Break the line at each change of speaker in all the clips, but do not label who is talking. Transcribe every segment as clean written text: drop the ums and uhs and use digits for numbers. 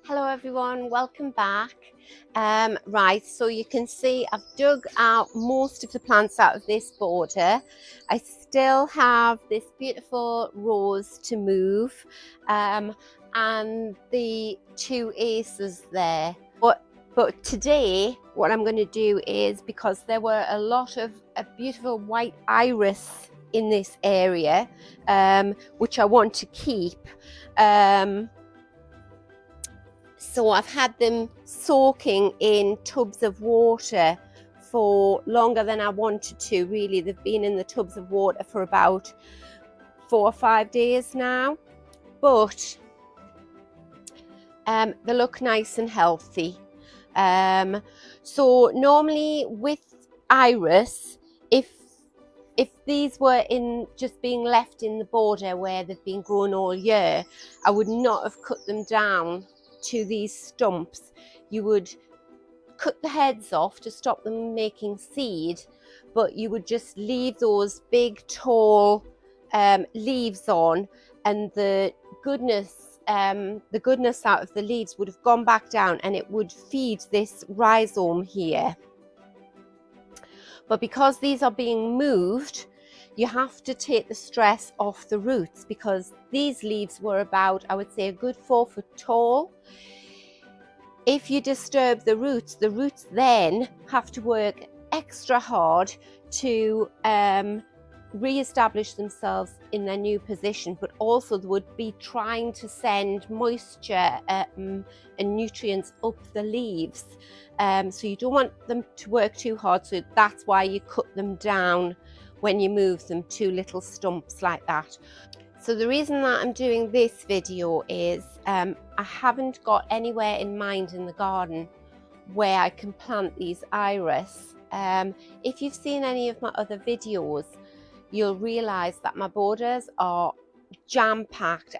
Hello everyone, welcome back. Right, so you can see I've dug out most of the plants out of this border. I still have this beautiful rose to move and the two aces there. But today what I'm going to do is, because there were a lot of a beautiful white iris in this area, which I want to keep. So I've had them soaking in tubs of water for longer than I wanted to, really. They've been in the tubs of water for about 4 or 5 days now, but they look nice and healthy. So normally with iris, if these were in just being left in the border where they've been grown all year, I would not have cut them down to these stumps. You would cut the heads off to stop them making seed, but you would just leave those big tall leaves on, and the goodness out of the leaves would have gone back down and it would feed this rhizome here. But because these are being moved, you have to take the stress off the roots, because these leaves were about, I would say, a good 4 foot tall. If you disturb the roots then have to work extra hard to re-establish themselves in their new position, but also they would be trying to send moisture and nutrients up the leaves. So you don't want them to work too hard, so that's why you cut them down when you move them to little stumps like that. So the reason that I'm doing this video is I haven't got anywhere in mind in the garden where I can plant these iris. If you've seen any of my other videos, you'll realise that my borders are jam-packed.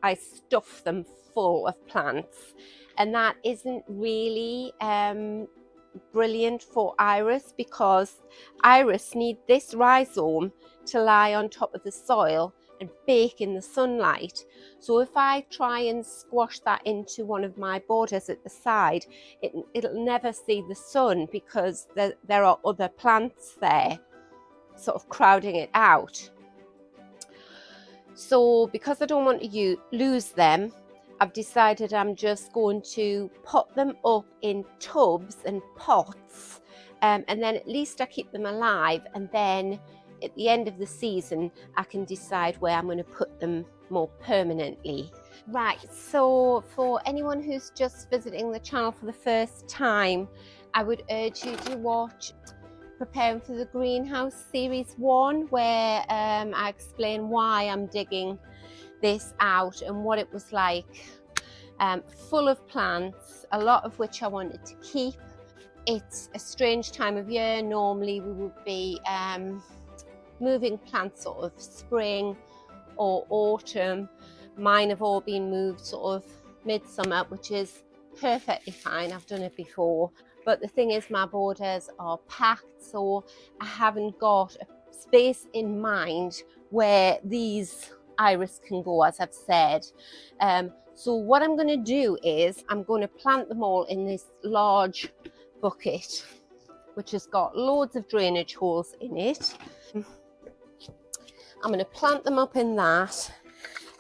I stuff them full of plants, and that isn't really brilliant for iris, because iris need this rhizome to lie on top of the soil and bake in the sunlight. So if I try and squash that into one of my borders at the side, it'll never see the sun, because there are other plants there sort of crowding it out. So because I don't want to lose them, I've decided I'm just going to pot them up in tubs and pots, and then at least I keep them alive, and then at the end of the season I can decide where I'm going to put them more permanently. Right, so for anyone who's just visiting the channel for the first time, I would urge you to watch Preparing for the Greenhouse Series 1, where I explain why I'm digging this out and what it was like. Full of plants, a lot of which I wanted to keep. It's a strange time of year. Normally we would be moving plants sort of spring or autumn. Mine have all been moved sort of midsummer, which is perfectly fine. I've done it before. But the thing is, my borders are packed, so I haven't got a space in mind where these iris can go, as I've said. So what I'm going to do is I'm going to plant them all in this large bucket, which has got loads of drainage holes in it. I'm going to plant them up in that,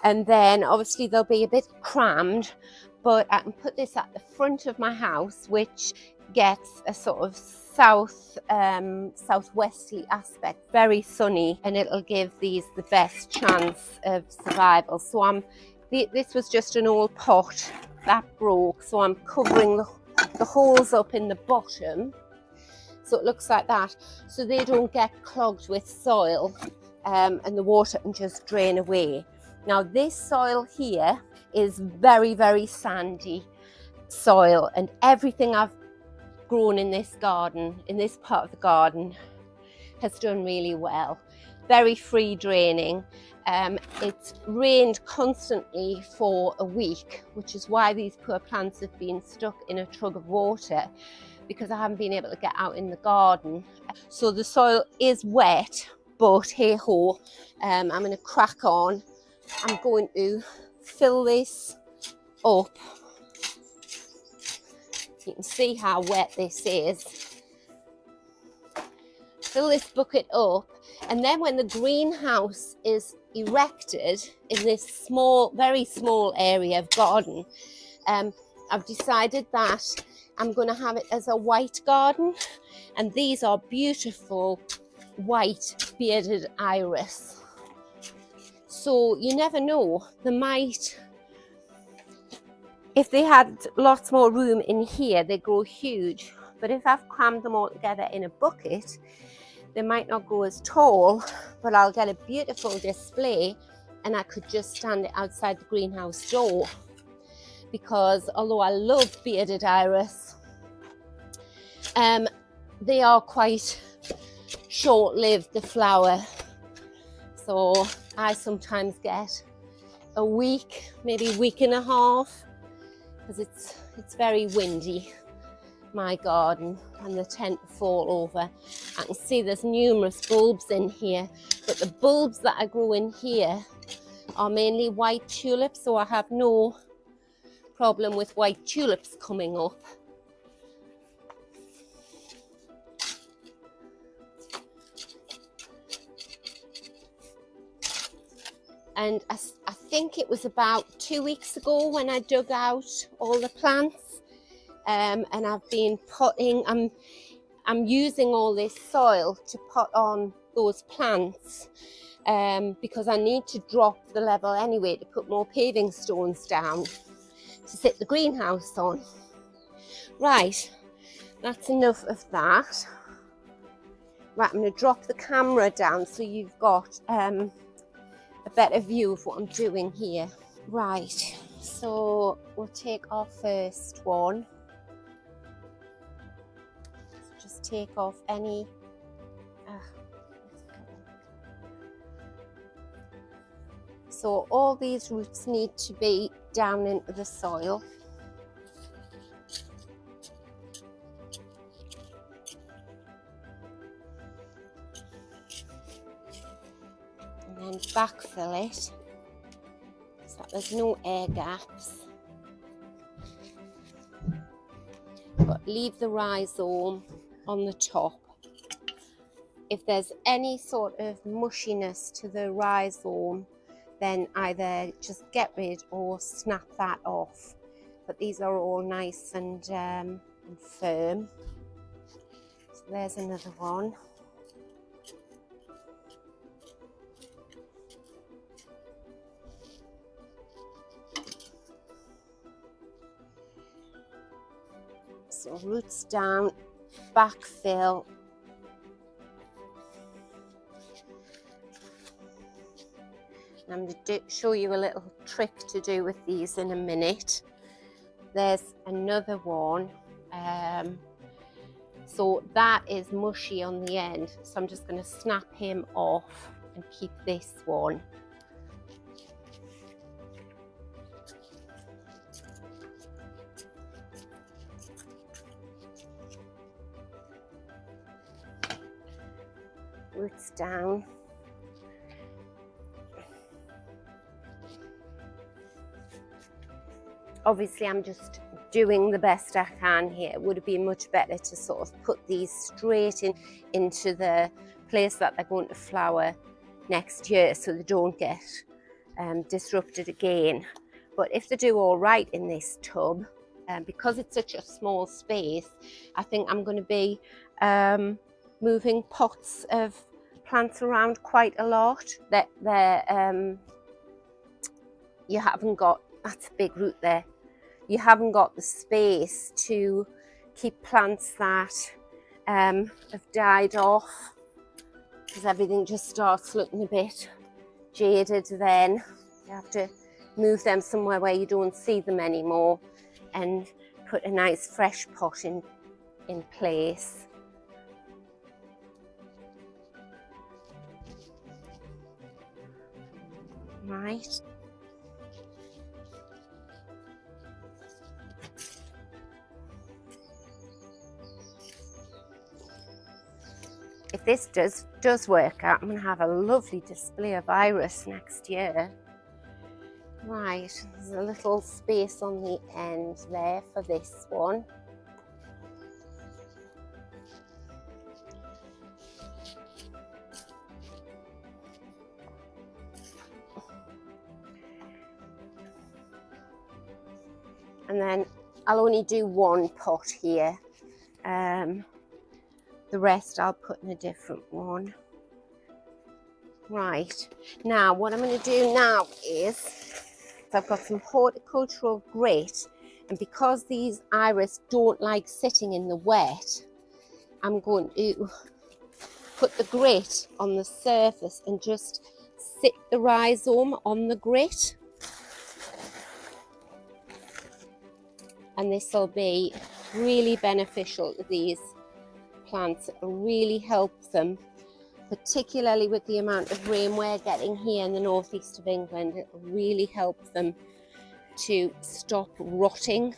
and then obviously they'll be a bit crammed, but I can put this at the front of my house, which gets a sort of southwesterly aspect, very sunny, and it'll give these the best chance of survival. So this was just an old pot that broke, so I'm covering the holes up in the bottom, so it looks like that, so they don't get clogged with soil, and the water can just drain away. Now this soil here is very, very sandy soil, and everything I've grown in this garden, in this part of the garden, has done really well. Very free draining. It's rained constantly for a week, which is why these poor plants have been stuck in a tub of water, because I haven't been able to get out in the garden. So the soil is wet, but hey ho, I'm going to crack on. I'm going to fill this up You can see how wet this is. Fill this bucket up, and then when the greenhouse is erected in this small, very small area of garden, I've decided that I'm going to have it as a white garden, and these are beautiful white bearded iris. So you never know, they might, if they had lots more room in here, they grow huge. But if I've crammed them all together in a bucket, they might not grow as tall, but I'll get a beautiful display, and I could just stand it outside the greenhouse door. Because although I love bearded iris, they are quite short-lived, the flower. So I sometimes get a week, maybe a week and a half, because it's very windy, my garden, and they tend to fall over. I can see there's numerous bulbs in here, but the bulbs that I grow in here are mainly white tulips, so I have no problem with white tulips coming up. And I think it was about 2 weeks ago when I dug out all the plants, and I've been potting. I'm using all this soil to pot on those plants, because I need to drop the level anyway to put more paving stones down to sit the greenhouse on. Right, that's enough of that. Right, I'm going to drop the camera down so you've got a better view of what I'm doing here. Right, so we'll take our first one. Just take off any so all these roots need to be down into the soil. And then backfill it so that there's no air gaps. But leave the rhizome on the top. If there's any sort of mushiness to the rhizome, then either just get rid or snap that off. But these are all nice and firm. So there's another one. So roots down, backfill. I'm going to show you a little trick to do with these in a minute. There's another one. So that is mushy on the end. So I'm just going to snap him off and keep this one. Roots down. Obviously, I'm just doing the best I can here. It would have been much better to sort of put these straight into the place that they're going to flower next year so they don't get disrupted again. But if they do all right in this tub, because it's such a small space, I think I'm going to be moving pots of plants around quite a lot. You haven't got, that's a big root there. You haven't got the space to keep plants that have died off, because everything just starts looking a bit jaded then. You have to move them somewhere where you don't see them anymore and put a nice fresh pot in place. Right. If this does work out, I'm going to have a lovely display of iris next year. Right, there's a little space on the end there for this one. And then I'll only do one pot here. The rest I'll put in a different one. Right, now what I'm going to do now is, I've got some horticultural grit, and because these iris don't like sitting in the wet, I'm going to put the grit on the surface and just sit the rhizome on the grit. And this will be really beneficial to these plants. It will really help them, particularly with the amount of rain we're getting here in the northeast of England. It will really help them to stop rotting.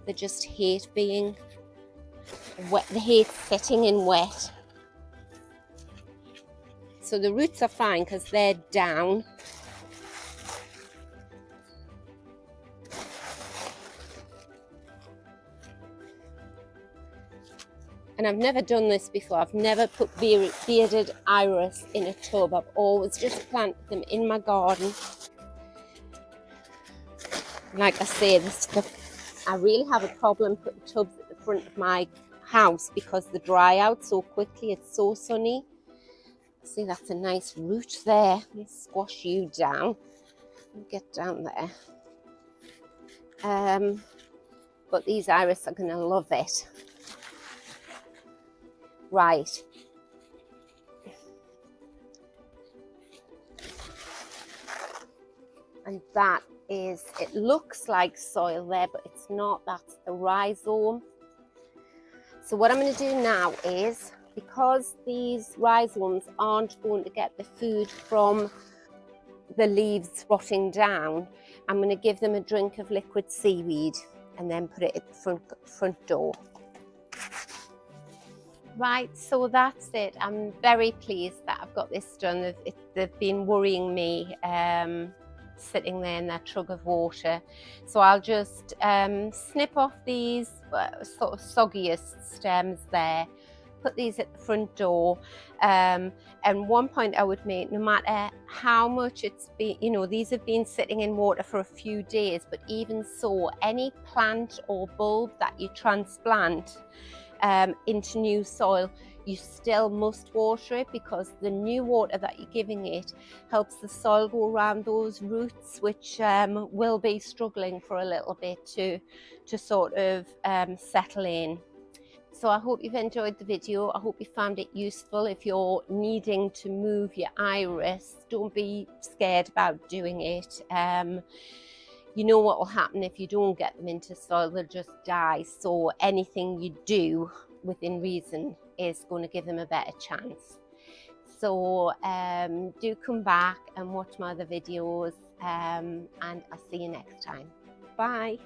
They just hate being wet, they hate sitting in wet. So the roots are fine because they're down. And I've never done this before. I've never put bearded iris in a tub. I've always just planted them in my garden. Like I say, I really have a problem putting tubs at the front of my house because they dry out so quickly. It's so sunny. See, that's a nice root there. Let's squash you down. Get down there. But these iris are going to love it. Right. And that is, it looks like soil there, but it's not. That's the rhizome. So what I'm going to do now is, because these rhizomes aren't going to get the food from the leaves rotting down, I'm going to give them a drink of liquid seaweed and then put it at the front door. Right, so that's it. I'm very pleased that I've got this done. They've been worrying me, sitting there in that jug of water. So I'll just snip off these sort of soggiest stems there, put these at the front door. And one point I would make, no matter how much it's been, you know, these have been sitting in water for a few days, but even so, any plant or bulb that you transplant into new soil, you still must water it, because the new water that you're giving it helps the soil go around those roots, which will be struggling for a little bit to sort of settle in. So I hope you've enjoyed the video. I hope you found it useful. If you're needing to move your iris, don't be scared about doing it. You know what will happen if you don't get them into soil, they'll just die. So anything you do within reason is going to give them a better chance. So do come back and watch my other videos, and I'll see you next time. Bye.